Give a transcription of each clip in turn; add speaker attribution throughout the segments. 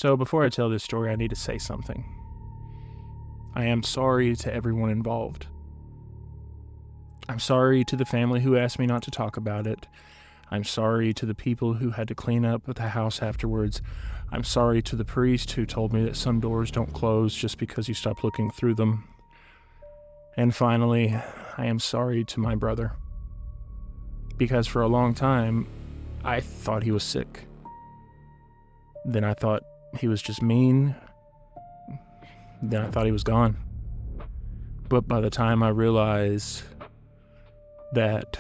Speaker 1: So before I tell this story, I need to say something. I am sorry to everyone involved. I'm sorry to the family who asked me not to talk about it. I'm sorry to the people who had to clean up the house afterwards. I'm sorry to the priest who told me that some doors don't close just because you stop looking through them. And finally, I am sorry to my brother. Because for a long time, I thought he was sick. Then I thought he was just mean. Then I thought he was gone. But by the time I realized that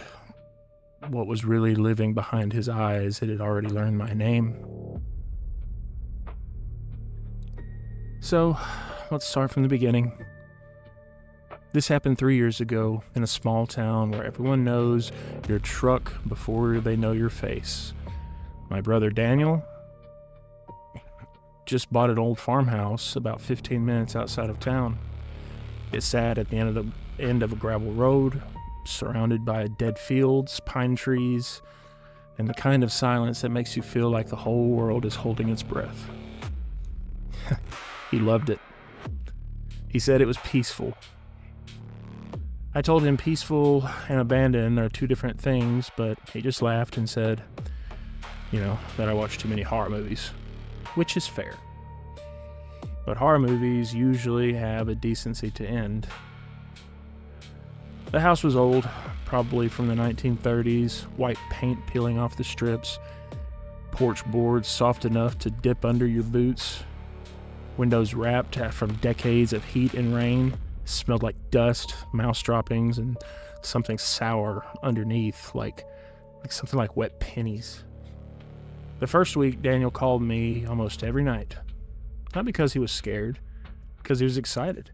Speaker 1: what was really living behind his eyes, it had already learned my name. So, let's start from the beginning. This happened 3 years ago in a small town where everyone knows your truck before they know your face. My brother Daniel just bought an old farmhouse about 15 minutes outside of town. It sat at the end of a gravel road, surrounded by dead fields, pine trees, and the kind of silence that makes you feel like the whole world is holding its breath. He loved it. He said it was peaceful. I told him peaceful and abandoned are two different things, but he just laughed and said, that I watch too many horror movies, which is fair. But horror movies usually have a decency to end. The house was old, probably from the 1930s, white paint peeling off the strips, porch boards soft enough to dip under your boots, windows wrapped from decades of heat and rain, smelled like dust, mouse droppings, and something sour underneath, like something like wet pennies. The first week, Daniel called me almost every night. Not because he was scared, because he was excited.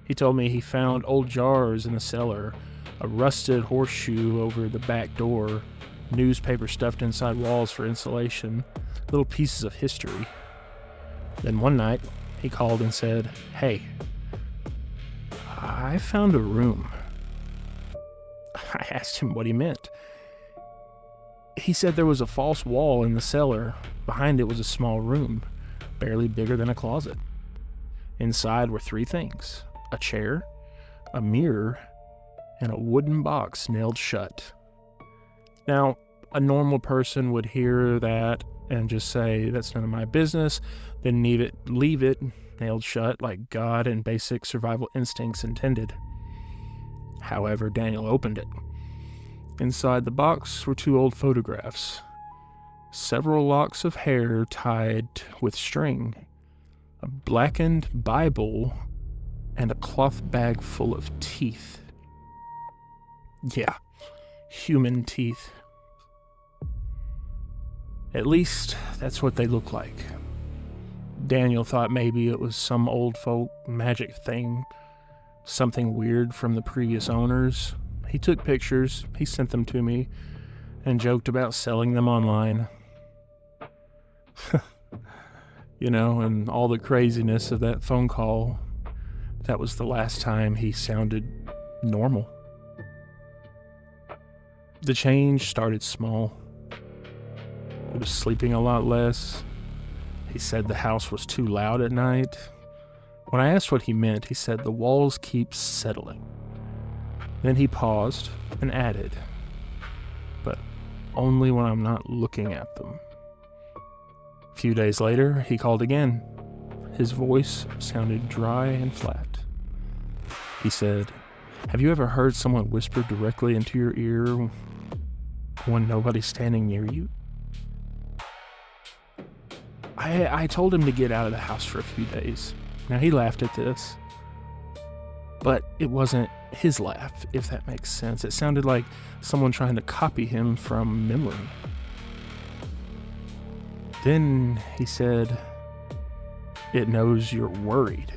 Speaker 1: He told me he found old jars in the cellar, a rusted horseshoe over the back door, newspaper stuffed inside walls for insulation, little pieces of history. Then one night, he called and said, "Hey, I found a room." I asked him what he meant. He said there was a false wall in the cellar. Behind it was a small room, barely bigger than a closet. Inside were three things: a chair, a mirror, and a wooden box nailed shut. Now, a normal person would hear that and just say, "That's none of my business," then leave it nailed shut like God and basic survival instincts intended. However, Daniel opened it. Inside the box were two old photographs, several locks of hair tied with string, a blackened Bible, and a cloth bag full of teeth. Yeah, human teeth. At least, that's what they look like. Daniel thought maybe it was some old folk magic thing, something weird from the previous owners. He took pictures, he sent them to me, and joked about selling them online. And all the craziness of that phone call, that was the last time he sounded normal. The change started small. He was sleeping a lot less. He said the house was too loud at night. When I asked what he meant, he said the walls keep settling. Then he paused and added, "But only when I'm not looking at them." A few days later, he called again. His voice sounded dry and flat. He said, "Have you ever heard someone whisper directly into your ear when nobody's standing near you?" I told him to get out of the house for a few days. Now, he laughed at this, but it wasn't his laugh, if that makes sense. It sounded like someone trying to copy him from memory. Then he said, "It knows you're worried."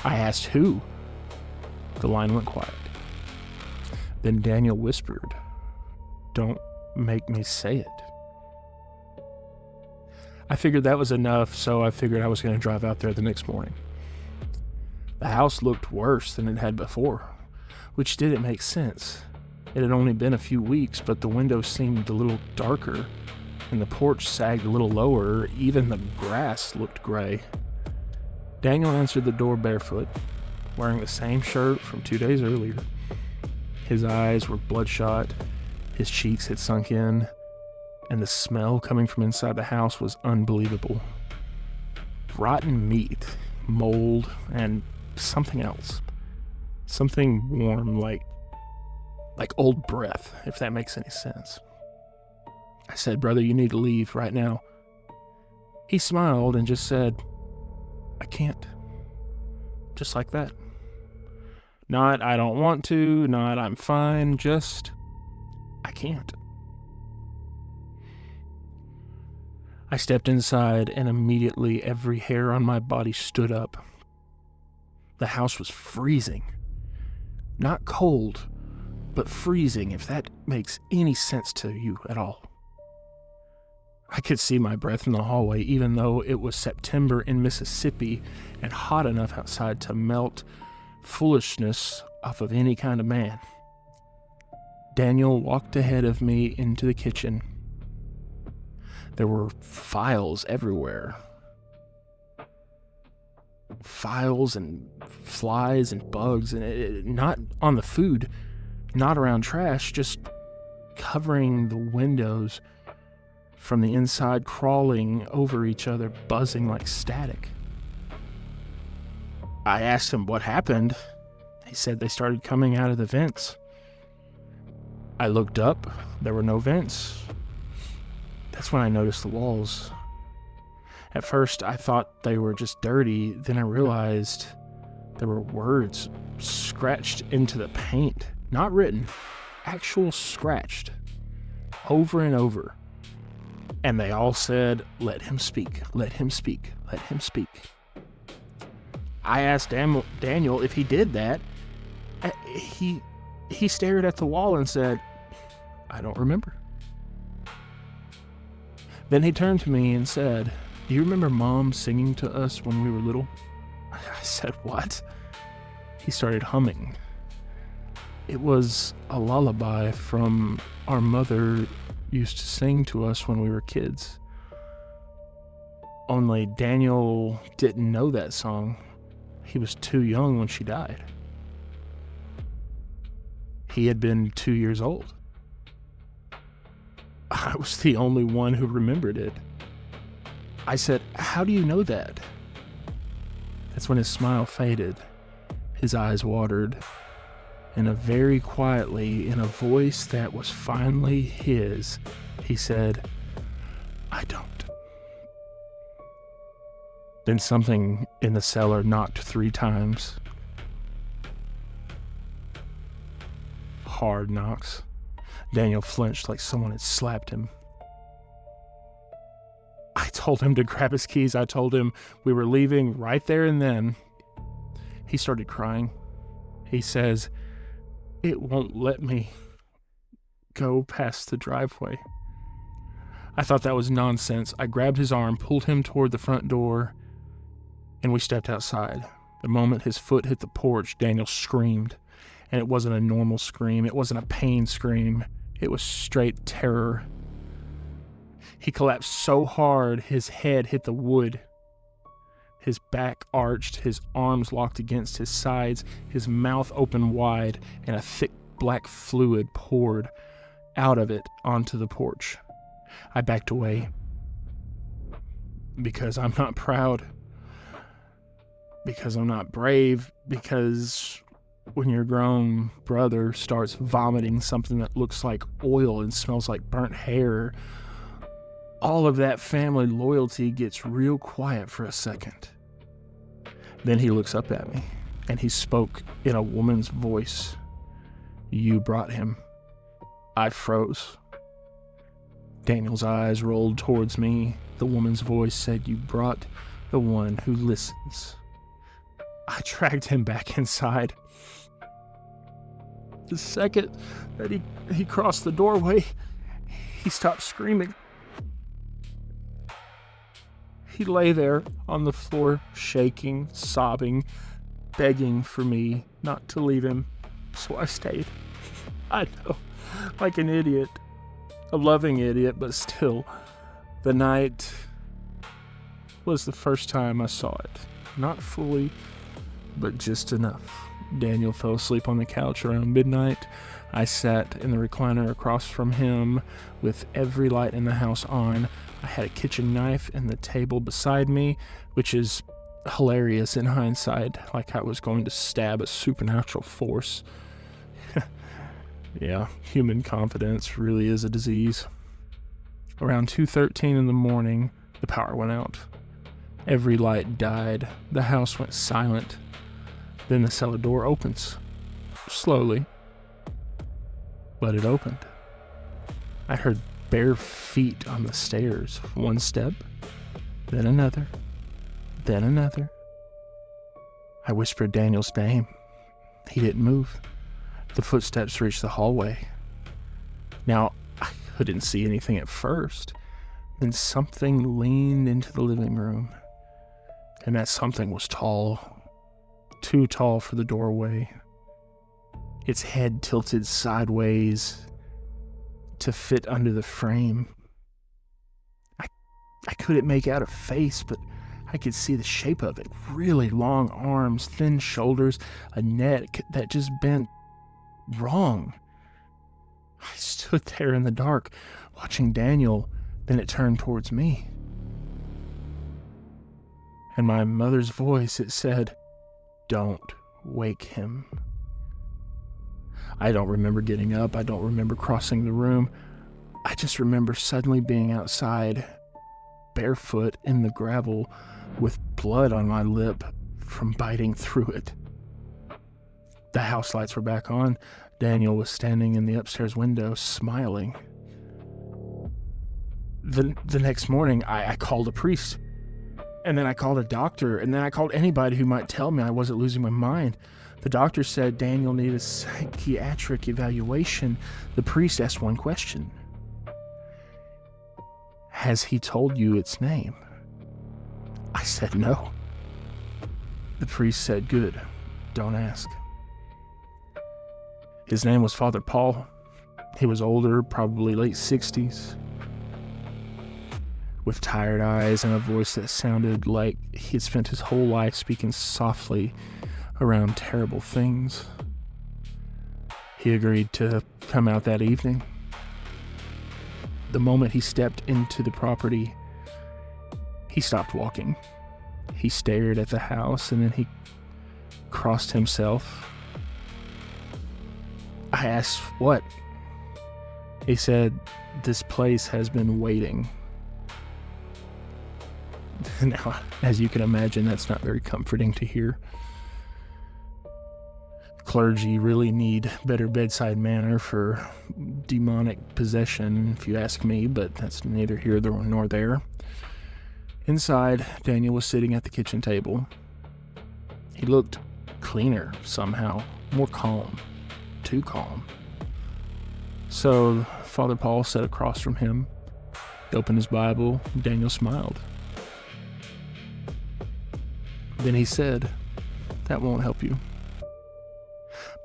Speaker 1: I asked who. The line went quiet. Then Daniel whispered, "Don't make me say it." I figured that was enough, so I figured I was going to drive out there the next morning. The house looked worse than it had before, which didn't make sense. It had only been a few weeks, but the windows seemed a little darker, and the porch sagged a little lower. Even the grass looked gray. Daniel answered the door barefoot, wearing the same shirt from 2 days earlier. His eyes were bloodshot, his cheeks had sunk in, and the smell coming from inside the house was unbelievable. Rotten meat, mold, and something else. Something warm, like old breath, if that makes any sense. I said, "Brother, you need to leave right now." He smiled and just said, "I can't." Just like that. Not, "I don't want to," not, "I'm fine," just, "I can't." I stepped inside and immediately every hair on my body stood up. The house was freezing. Not cold, but freezing, if that makes any sense to you at all. I could see my breath in the hallway, even though it was September in Mississippi and hot enough outside to melt foolishness off of any kind of man. Daniel walked ahead of me into the kitchen. There were files everywhere. Files and flies and bugs, and not on the food, not around trash, just covering the windows from the inside, crawling over each other, buzzing like static. I asked him what happened. He said they started coming out of the vents. I looked up. There were no vents. That's when I noticed the walls. At first, I thought they were just dirty. Then I realized there were words scratched into the paint. Not written, actual scratched. Over and over. And they all said, "Let him speak, let him speak, let him speak." I asked Daniel if he did that. He stared at the wall and said, "I don't remember." Then he turned to me and said, "Do you remember Mom singing to us when we were little?" I said, "What?" He started humming. It was a lullaby from our mother used to sing to us when we were kids. Only Daniel didn't know that song. He was too young when she died. He had been 2 years old. I was the only one who remembered it. I said, "How do you know that?" That's when his smile faded. His eyes watered. And very quietly, in a voice that was finally his, he said, "I don't." Then something in the cellar knocked 3 times. Hard knocks. Daniel flinched like someone had slapped him. I told him to grab his keys. I told him we were leaving right there and then. He started crying. He says, "It won't let me go past the driveway." I thought that was nonsense. I grabbed his arm, pulled him toward the front door, and we stepped outside. The moment his foot hit the porch, Daniel screamed. And it wasn't a normal scream. It wasn't a pain scream. It was straight terror. He collapsed so hard, his head hit the wood. His back arched, his arms locked against his sides, his mouth opened wide, and a thick black fluid poured out of it onto the porch. I backed away. Because I'm not proud. Because I'm not brave. Because when your grown brother starts vomiting something that looks like oil and smells like burnt hair, all of that family loyalty gets real quiet for a second. Then he looks up at me, and he spoke in a woman's voice. "You brought him." I froze. Daniel's eyes rolled towards me. The woman's voice said, "You brought the one who listens." I dragged him back inside. The second that he crossed the doorway, he stopped screaming. He lay there on the floor, shaking, sobbing, begging for me not to leave him, so I stayed. I know, like an idiot. A loving idiot, but still, The night was the first time I saw it. Not fully, but just enough. Daniel fell asleep on the couch around midnight. I sat in the recliner across from him with every light in the house on. I had a kitchen knife in the table beside me, which is hilarious in hindsight, like I was going to stab a supernatural force. Yeah, human confidence really is a disease. Around 2:13 in the morning, the power went out. Every light died. The house went silent. Then the cellar door opens. Slowly. But it opened. I heard bare feet on the stairs. One step, then another, then another. I whispered Daniel's name. He didn't move. The footsteps reached the hallway. Now, I couldn't see anything at first. Then something leaned into the living room. And that something was tall. Too tall for the doorway. Its head tilted sideways to fit under the frame. I couldn't make out a face, but I could see the shape of it. Really long arms, thin shoulders, a neck that just bent wrong. I stood there in the dark, watching Daniel, then it turned towards me. And my mother's voice, it said, "Don't wake him." I don't remember getting up. I don't remember crossing the room. I just remember suddenly being outside, barefoot in the gravel, with blood on my lip from biting through it. The house lights were back on. Daniel was standing in the upstairs window, smiling. The next morning, I called a priest. And then I called a doctor. And then I called anybody who might tell me I wasn't losing my mind. The doctor said Daniel needed a psychiatric evaluation. The priest asked one question. "Has he told you its name?" I said no. The priest said, "Good. Don't ask." His name was Father Paul. He was older, probably late 60s, with tired eyes and a voice that sounded like he had spent his whole life speaking softly around terrible things. He agreed to come out that evening. The moment he stepped into the property, he stopped walking. He stared at the house and then he crossed himself. I asked, "What?" He said, "This place has been waiting." Now, as you can imagine, that's not very comforting to hear. Clergy really need better bedside manner for demonic possession, if you ask me, but that's neither here nor there. Inside, Daniel was sitting at the kitchen table. He looked cleaner somehow, more calm, too calm. So Father Paul sat across from him. He opened his Bible. Daniel smiled. Then he said, "That won't help you."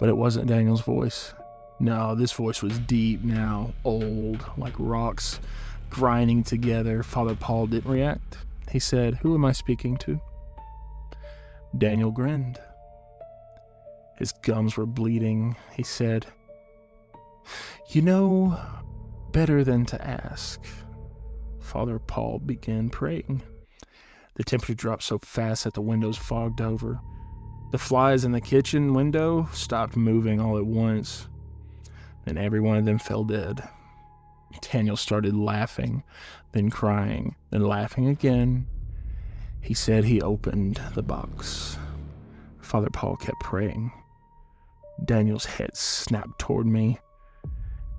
Speaker 1: But it wasn't Daniel's voice. No, this voice was deep now, old, like rocks grinding together. Father Paul didn't react. He said, "Who am I speaking to?" Daniel grinned. His gums were bleeding. He said, "You know better than to ask." Father Paul began praying. The temperature dropped so fast that the windows fogged over. The flies in the kitchen window stopped moving all at once. Then every one of them fell dead. Daniel started laughing, then crying, then laughing again. He said he opened the box. Father Paul kept praying. Daniel's head snapped toward me.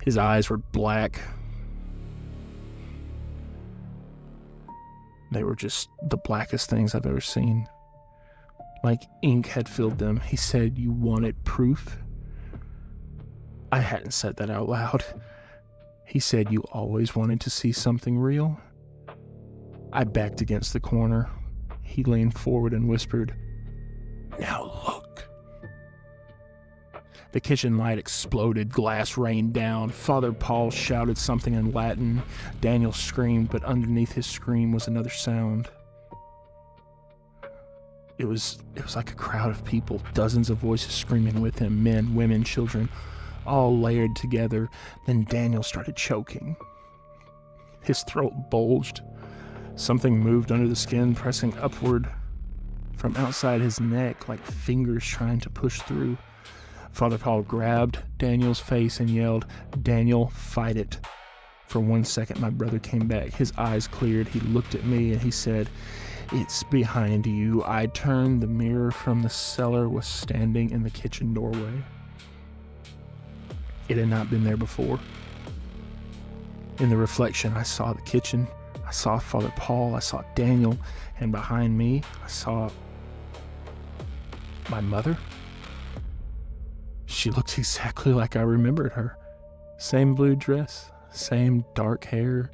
Speaker 1: His eyes were black. They were just the blackest things I've ever seen. Like ink had filled them. He said, "You wanted proof?" I hadn't said that out loud. He said, "You always wanted to see something real?" I backed against the corner. He leaned forward and whispered, "Now look." The kitchen light exploded, glass rained down. Father Paul shouted something in Latin. Daniel screamed, but underneath his scream was another sound. It was like a crowd of people, dozens of voices screaming with him, men, women, children, all layered together. Then Daniel started choking. His throat bulged. Something moved under the skin, pressing upward from outside his neck like fingers trying to push through. Father Paul grabbed Daniel's face and yelled, "Daniel, fight it." For 1 second, my brother came back. His eyes cleared. He looked at me and he said, "It's behind you." I turned. The mirror from the cellar was standing in the kitchen doorway. It had not been there before. In the reflection, I saw the kitchen. I saw Father Paul. I saw Daniel. And behind me, I saw my mother. She looked exactly like I remembered her. Same blue dress, same dark hair,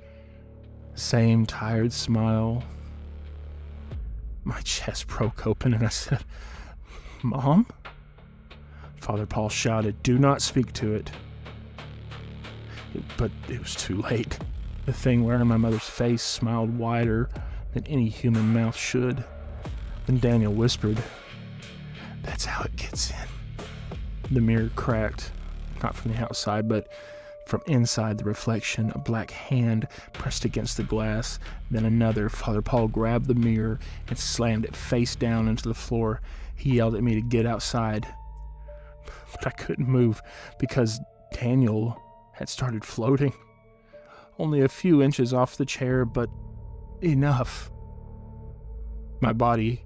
Speaker 1: same tired smile. My chest broke open and I said, "Mom?" Father Paul shouted, "Do not speak to it." But it was too late. The thing wearing my mother's face smiled wider than any human mouth should. Then Daniel whispered, "That's how it gets in." The mirror cracked, not from the outside, but from inside the reflection. A black hand pressed against the glass, then another. Father Paul grabbed the mirror and slammed it face down into the floor. He yelled at me to get outside, but I couldn't move because Daniel had started floating. Only a few inches off the chair, but enough. My body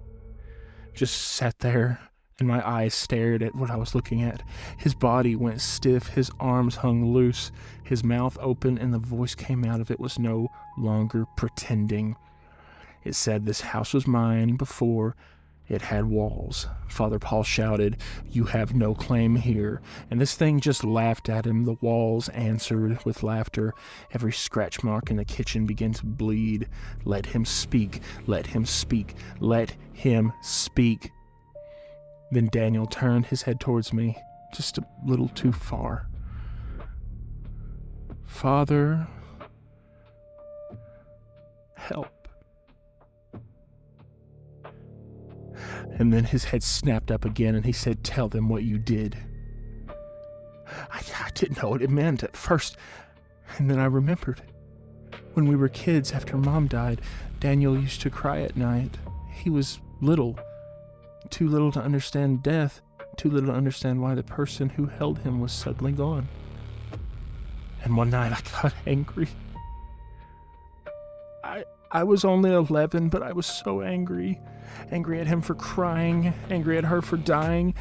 Speaker 1: just sat there, and my eyes stared at what I was looking at. His body went stiff, his arms hung loose, his mouth open, and the voice came out of it was no longer pretending. It said this house was mine before it had walls. Father Paul shouted, "You have no claim here." And this thing just laughed at him. The walls answered with laughter. Every scratch mark in the kitchen began to bleed. Let him speak. Let him speak. Let him speak. Then Daniel turned his head towards me, just a little too far. "Father, help." And then his head snapped up again and he said, "Tell them what you did." I didn't know what it meant at first. And then I remembered. When we were kids after Mom died, Daniel used to cry at night. He was little. Too little to understand death. Too little to understand why the person who held him was suddenly gone. And one night I got angry. I was only 11, but I was so angry. Angry at him for crying, angry at her for dying,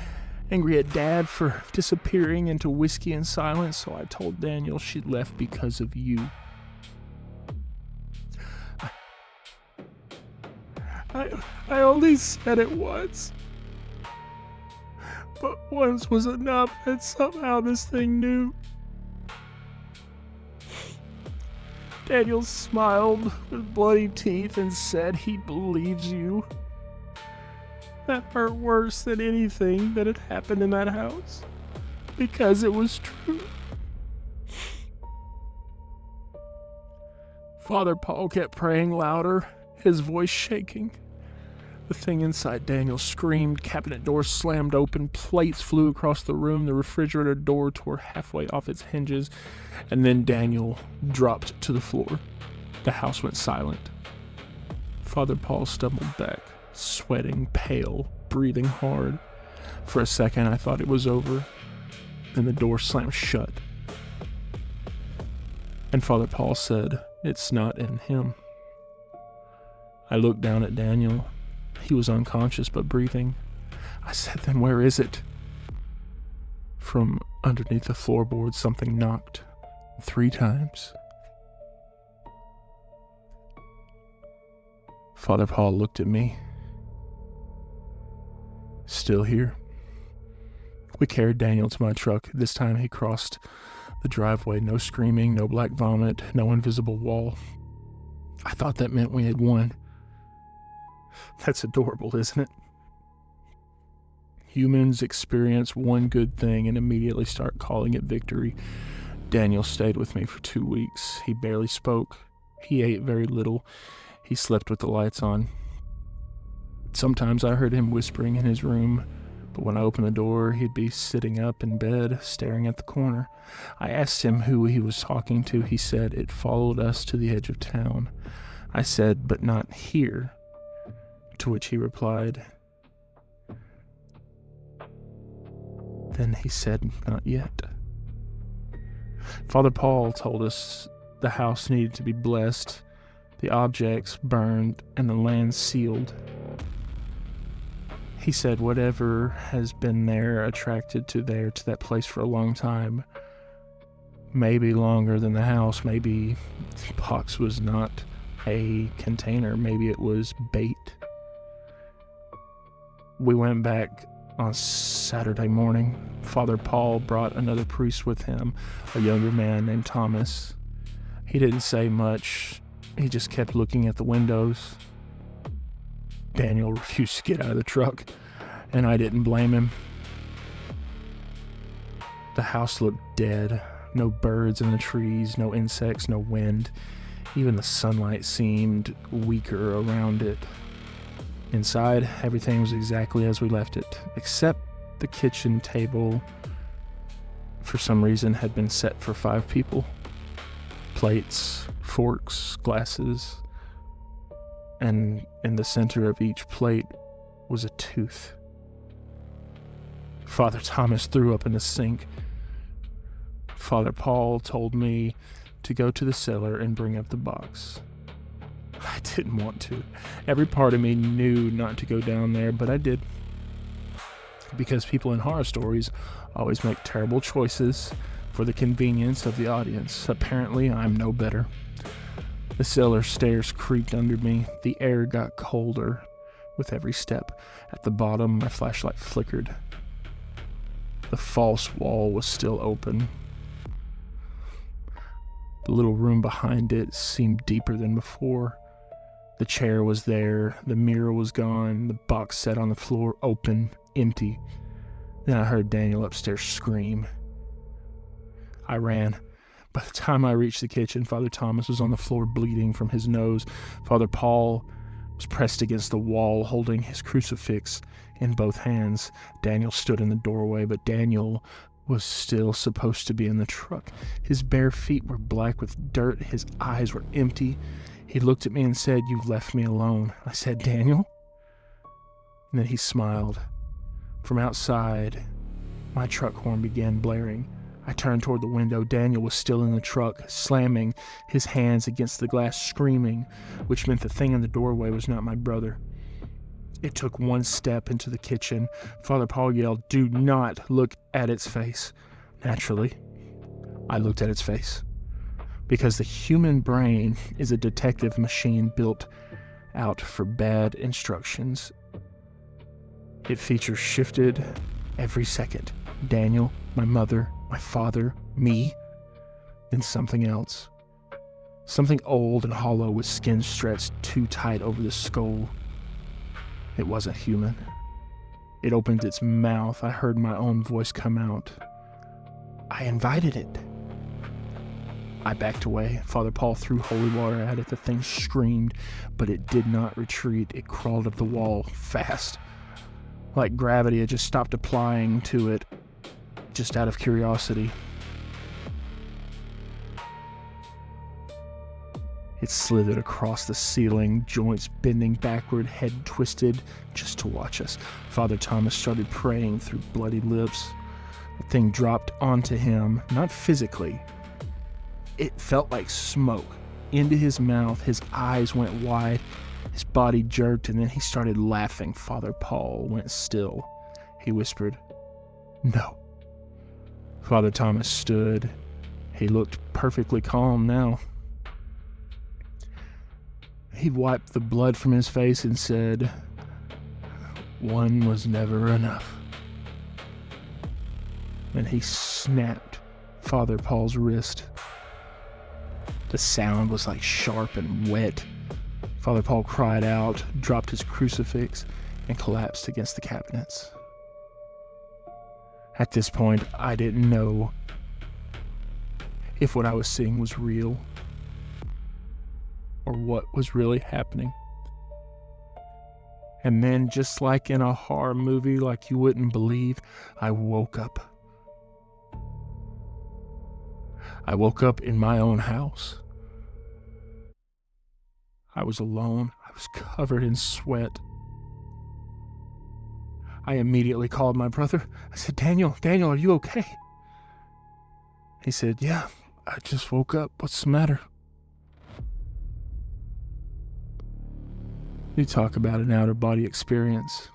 Speaker 1: angry at Dad for disappearing into whiskey and silence, so I told Daniel she'd left because of you. I only said it once, but once was enough, and somehow this thing knew. Daniel smiled with bloody teeth and said he believes you. That hurt worse than anything that had happened in that house, because it was true. Father Paul kept praying louder, his voice shaking. The thing inside Daniel screamed, cabinet doors slammed open, plates flew across the room, the refrigerator door tore halfway off its hinges, and then Daniel dropped to the floor. The house went silent. Father Paul stumbled back, sweating, pale, breathing hard. For a second I thought it was over, then the door slammed shut. And Father Paul said, "It's not in him." I looked down at Daniel. He was unconscious but breathing. I said, "Then where is it?" From underneath the floorboard, something knocked 3 times. Father Paul looked at me. "Still here." We carried Daniel to my truck. This time he crossed the driveway. No screaming, no black vomit, no invisible wall. I thought that meant we had won. That's adorable, isn't it? Humans experience one good thing and immediately start calling it victory. Daniel stayed with me for 2 weeks. He barely spoke. He ate very little. He slept with the lights on. Sometimes I heard him whispering in his room, but when I opened the door, he'd be sitting up in bed, staring at the corner. I asked him who he was talking to. He said it followed us to the edge of town. I said, but not here. To which he replied, then he said, not yet. Father Paul told us the house needed to be blessed, the objects burned, and the land sealed. He said whatever has been there attracted to that place for a long time. Maybe longer than the house. Maybe the box was not a container. Maybe it was bait. We went back on Saturday morning. Father Paul brought another priest with him, a younger man named Thomas. He didn't say much. He just kept looking at the windows. Daniel refused to get out of the truck, and I didn't blame him. The house looked dead. No birds in the trees, no insects, no wind. Even the sunlight seemed weaker around it. Inside, everything was exactly as we left it, except the kitchen table, for some reason, had been set for 5 people. Plates, forks, glasses, and in the center of each plate was a tooth. Father Thomas threw up in the sink. Father Paul told me to go to the cellar and bring up the box. I didn't want to. Every part of me knew not to go down there, but I did. Because people in horror stories always make terrible choices for the convenience of the audience. Apparently, I'm no better. The cellar stairs creaked under me. The air got colder with every step. At the bottom, my flashlight flickered. The false wall was still open. The little room behind it seemed deeper than before. The chair was there, the mirror was gone, the box set on the floor open, empty. Then I heard Daniel upstairs scream. I ran. By the time I reached the kitchen, Father Thomas was on the floor bleeding from his nose. Father Paul was pressed against the wall, holding his crucifix in both hands. Daniel stood in the doorway, but Daniel was still supposed to be in the truck. His bare feet were black with dirt. His eyes were empty. He looked at me and said, "You left me alone." I said, "Daniel?" And then he smiled. From outside, my truck horn began blaring. I turned toward the window. Daniel was still in the truck, slamming his hands against the glass, screaming, which meant the thing in the doorway was not my brother. It took one step into the kitchen. Father Paul yelled, "Do not look at its face." Naturally, I looked at its face. Because the human brain is a detective machine built out for bad instructions. Its features shifted every second. Daniel, my mother, my father, me, then something else. Something old and hollow with skin stretched too tight over the skull. It wasn't human. It opened its mouth. I heard my own voice come out. I invited it. I backed away. Father Paul threw holy water at it. The thing screamed, but it did not retreat. It crawled up the wall fast. Like gravity had just stopped applying to it, just out of curiosity. It slithered across the ceiling, joints bending backward, head twisted, just to watch us. Father Thomas started praying through bloody lips. The thing dropped onto him, not physically. It felt like smoke into his mouth. His eyes went wide. His body jerked, and then he started laughing. Father Paul went still. He whispered, "No." Father Thomas stood. He looked perfectly calm now. He wiped the blood from his face and said, "One was never enough." And he snapped Father Paul's wrist. The sound was like sharp and wet. Father Paul cried out, dropped his crucifix, and collapsed against the cabinets. At this point, I didn't know if what I was seeing was real or what was really happening. And then, just like in a horror movie like you wouldn't believe, I woke up. I woke up in my own house. I was alone. I was covered in sweat. I immediately called my brother. I said, Daniel, are you okay? He said, yeah, I just woke up. What's the matter? You talk about an out-of-body experience.